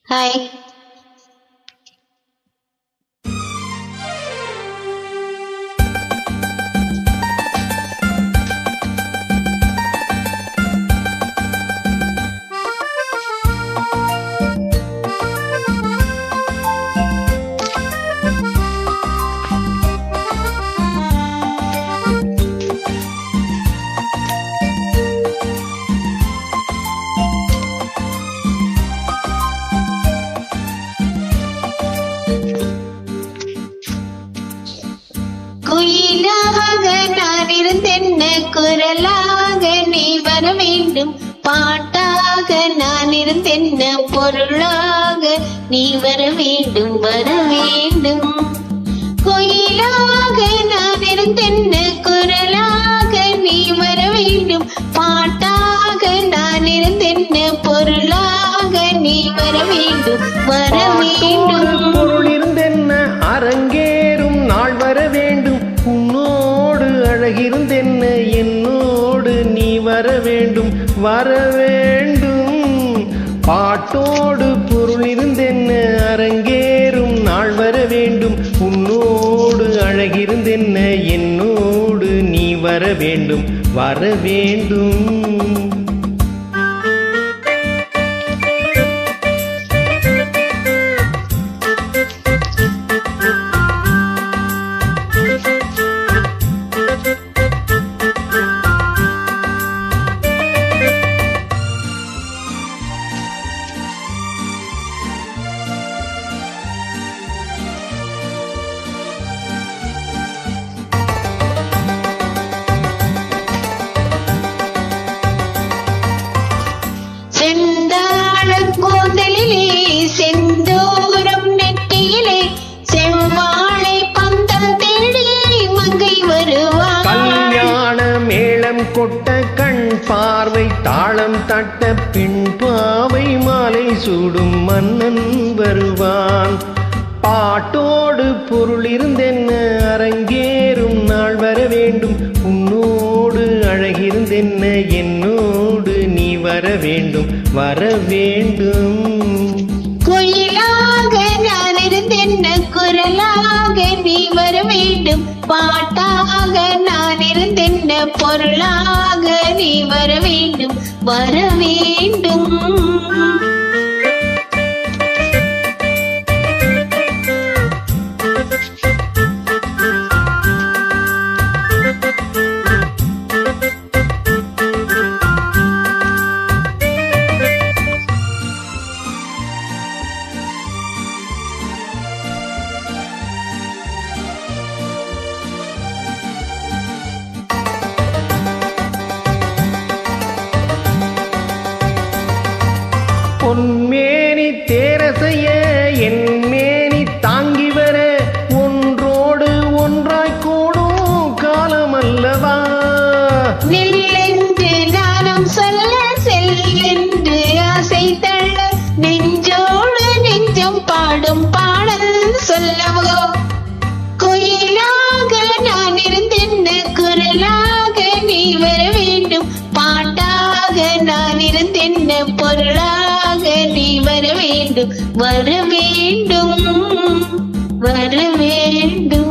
Hi. குயிலாக நான் இருந்தென்ன குரலாக நீ வர வேண்டும், பாட்டாக நான் இருந்தென்ன பொருளாக நீ வர வேண்டும் வர வேண்டும். குயிலாக நான் இருந்தென்ன குரலாக நீ வர வேண்டும், பாட்டாக நான் இருந்தென்ன பொருளாக நீ வர வேண்டும் வர வேண்டும். பொருள் இருந்தென்ன அரங்கேறும் நாள் வர வேண்டும், உன்னோடு அழகிருந்தென்ன என்னோடு நீ வர வேண்டும் வர வேண்டும். பாட்டோடு பொருள் இருந்தென்ன அரங்கேறும் நாள் வர வேண்டும், உன்னோடு அழகிருந்தென்ன என்னோடு நீ வர வேண்டும் வர வேண்டும். செந்தூரம் நெற்றியிலே செவ்வாழை பந்தம் தேடி மங்கை வருவாள். கல்யாண மேளம் கொட்ட கண் பார்வை தாளம் தட்ட பின் பாவை மாலை சூடும் மன்னன் வருவான். பாட்டோடு பொருள் இருந்தென்ன அரங்கேறும் நாள் வர வேண்டும், உன்னோடு அழகிருந்தென்ன என்னோடு நீ வர வேண்டும் வர வேண்டும். குயிலாக நான் இருந்தென்ன குரலாக நீ வர வேண்டும், பாட்டாக நான் இருந்தென்ன பொருளாக நீ வர வேண்டும் வர வேண்டும். பொன்மேனி தேரசைய என் மேனி தாங்கி வர ஒன்றோடு ஒன்றாய் கூடும் காலமல்லவா. நெல்லென்று நானும் சொல்ல செல்லென்று ஆசை தள்ள நெஞ்சோடு நெஞ்சம் பாடும் பாடல் சொல்லவோ. குயிலாக நான் இருந்தென்ன குரலாக நீ வர வேண்டும், பாட்டாக நான் இருந்தென்ன பொருளாக நீ வர வேண்டும் வர வேண்டும் வர வேண்டும்.